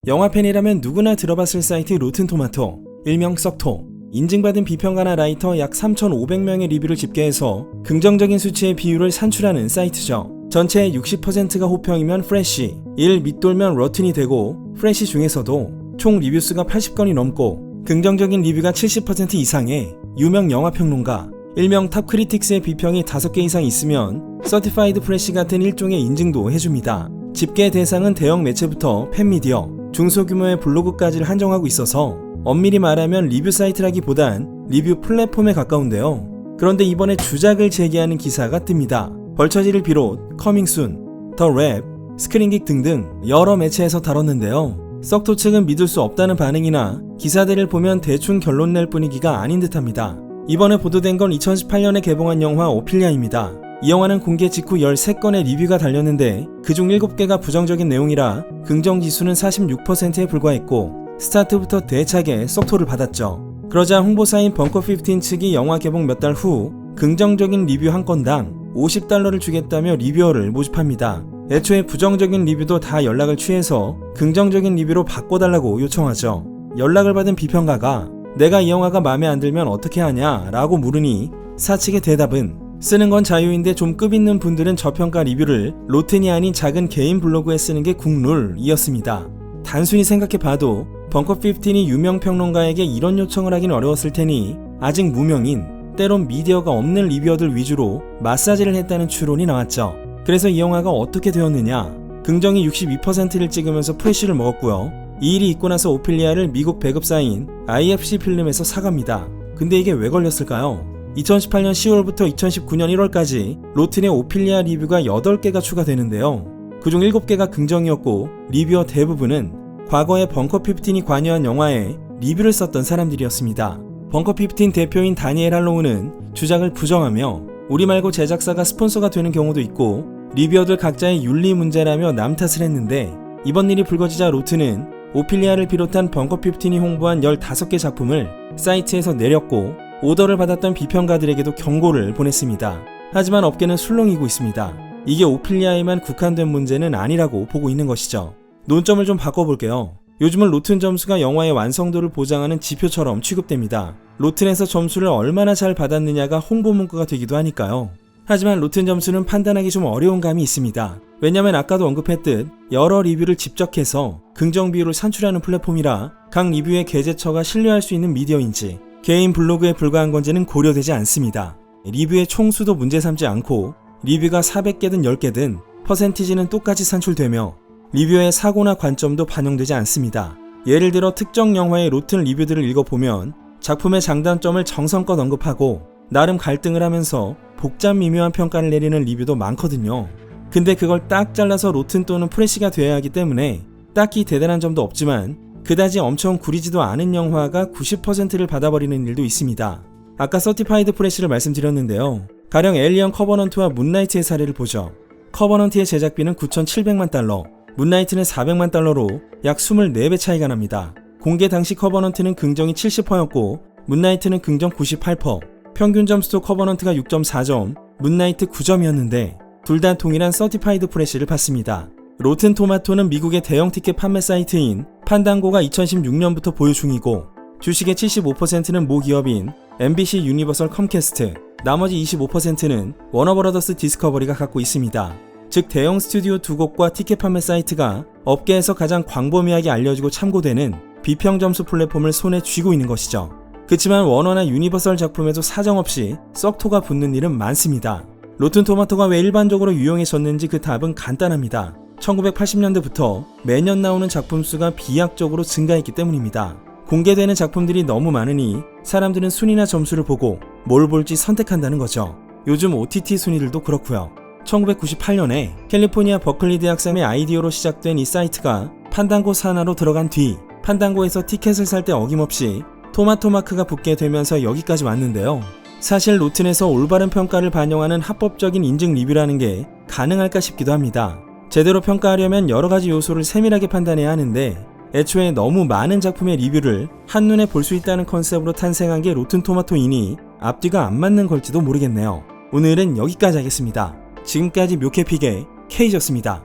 영화팬이라면 누구나 들어봤을 사이트 로튼토마토, 일명 썩토. 인증받은 비평가나 라이터 약 3,500명의 리뷰를 집계해서 긍정적인 수치의 비율을 산출하는 사이트죠. 전체의 60%가 호평이면 프레쉬, 이를 밑돌면 러튼이 되고, 프레쉬 중에서도 총 리뷰수가 80건이 넘고 긍정적인 리뷰가 70% 이상의 유명 영화평론가, 일명 탑 크리틱스의 비평이 5개 이상 있으면 서티파이드 프레쉬 같은 일종의 인증도 해줍니다. 집계 대상은 대형 매체부터 팬미디어, 중소규모의 블로그까지를 한정하고 있어서 엄밀히 말하면 리뷰 사이트라기보단 리뷰 플랫폼에 가까운데요. 그런데 이번에 주작을 제기하는 기사가 뜹니다. 벌처지를 비롯 커밍순, 더 랩, 스크린긱 등등 여러 매체에서 다뤘는데요. 썩토 측은 믿을 수 없다는 반응이나 기사들을 보면 대충 결론 낼 분위기가 아닌 듯합니다. 이번에 보도된 건 2018년에 개봉한 영화 오피리아입니다. 이 영화는 공개 직후 13건의 리뷰가 달렸는데 그중 7개가 부정적인 내용이라 긍정지수는 46%에 불과했고 스타트부터 대차게 썩토를 받았죠. 그러자 홍보사인 벙커15 측이 영화 개봉 몇 달 후 긍정적인 리뷰 한 건당 $50를 주겠다며 리뷰어를 모집합니다. 애초에 부정적인 리뷰도 다 연락을 취해서 긍정적인 리뷰로 바꿔달라고 요청하죠. 연락을 받은 비평가가 내가 이 영화가 마음에 안 들면 어떻게 하냐 라고 물으니 사측의 대답은 쓰는 건 자유인데 좀 급 있는 분들은 저평가 리뷰를 로튼이 아닌 작은 개인 블로그에 쓰는 게 국룰이었습니다. 단순히 생각해봐도 벙커15이 유명 평론가에게 이런 요청을 하긴 어려웠을 테니 아직 무명인, 때론 미디어가 없는 리뷰어들 위주로 마사지를 했다는 추론이 나왔죠. 그래서 이 영화가 어떻게 되었느냐? 긍정이 62%를 찍으면서 프레쉬를 먹었고요. 이 일이 있고 나서 오피리아를 미국 배급사인 IFC 필름에서 사갑니다. 근데 이게 왜 걸렸을까요? 2018년 10월부터 2019년 1월까지 로튼의 오피리아 리뷰가 8개가 추가되는데요. 그중 7개가 긍정이었고 리뷰어 대부분은 과거에 벙커15이 관여한 영화에 리뷰를 썼던 사람들이었습니다. 벙커15 대표인 다니엘 할로우는 주작을 부정하며 우리 말고 제작사가 스폰서가 되는 경우도 있고 리뷰어들 각자의 윤리 문제라며 남탓을 했는데 이번 일이 불거지자 로튼은 오피리아를 비롯한 벙커15이 홍보한 15개 작품을 사이트에서 내렸고 오더를 받았던 비평가들에게도 경고를 보냈습니다. 하지만 업계는 술렁이고 있습니다. 이게 오피리아에만 국한된 문제는 아니라고 보고 있는 것이죠. 논점을 좀 바꿔볼게요. 요즘은 로튼 점수가 영화의 완성도를 보장하는 지표처럼 취급됩니다. 로튼에서 점수를 얼마나 잘 받았느냐가 홍보 문구가 되기도 하니까요. 하지만 로튼 점수는 판단하기 좀 어려운 감이 있습니다. 왜냐면 아까도 언급했듯 여러 리뷰를 집적해서 긍정 비율을 산출하는 플랫폼이라 각 리뷰의 게재처가 신뢰할 수 있는 미디어인지 개인 블로그에 불과한 건지는 고려되지 않습니다. 리뷰의 총수도 문제 삼지 않고 리뷰가 400개든 10개든 퍼센티지는 똑같이 산출되며 리뷰의 사고나 관점도 반영되지 않습니다. 예를 들어 특정 영화의 로튼 리뷰들을 읽어보면 작품의 장단점을 정성껏 언급하고 나름 갈등을 하면서 복잡 미묘한 평가를 내리는 리뷰도 많거든요. 근데 그걸 딱 잘라서 로튼 또는 프레쉬가 되어야 하기 때문에 딱히 대단한 점도 없지만 그다지 엄청 구리지도 않은 영화가 90%를 받아버리는 일도 있습니다. 아까 서티파이드 프레쉬를 말씀드렸는데요. 가령 에일리언 커버넌트와 문나이트의 사례를 보죠. 커버넌트의 제작비는 $9,700만, 문나이트는 $400만 약 24배 차이가 납니다. 공개 당시 커버넌트는 긍정이 70%였고 문나이트는 긍정 98%, 평균 점수도 커버넌트가 6.4점, 문나이트 9점이었는데 둘 다 동일한 서티파이드 프레쉬를 받습니다. 로튼 토마토는 미국의 대형 티켓 판매 사이트인 판당고가 2016년부터 보유 중이고 주식의 75%는 모 기업인 MBC 유니버설 컴캐스트, 나머지 25%는 워너브라더스 디스커버리가 갖고 있습니다. 즉 대형 스튜디오 2곳과 티켓 판매 사이트가 업계에서 가장 광범위하게 알려지고 참고되는 비평 점수 플랫폼을 손에 쥐고 있는 것이죠. 그치만 워너나 유니버설 작품에도 사정없이 썩토가 붙는 일은 많습니다. 로튼 토마토가 왜 일반적으로 유용해졌는지 그 답은 간단합니다. 1980년대부터 매년 나오는 작품 수가 비약적으로 증가했기 때문입니다. 공개되는 작품들이 너무 많으니 사람들은 순위나 점수를 보고 뭘 볼지 선택한다는 거죠. 요즘 OTT 순위들도 그렇고요. 1998년에 캘리포니아 버클리 대학생의 아이디어로 시작된 이 사이트가 판당고 산하로 들어간 뒤 판당고에서 티켓을 살 때 어김없이 토마토 마크가 붙게 되면서 여기까지 왔는데요. 사실 로튼에서 올바른 평가를 반영하는 합법적인 인증 리뷰라는 게 가능할까 싶기도 합니다. 제대로 평가하려면 여러가지 요소를 세밀하게 판단해야 하는데 애초에 너무 많은 작품의 리뷰를 한눈에 볼 수 있다는 컨셉으로 탄생한 게 로튼 토마토이니 앞뒤가 안 맞는 걸지도 모르겠네요. 오늘은 여기까지 하겠습니다. 지금까지 묘캐픽의 K였습니다.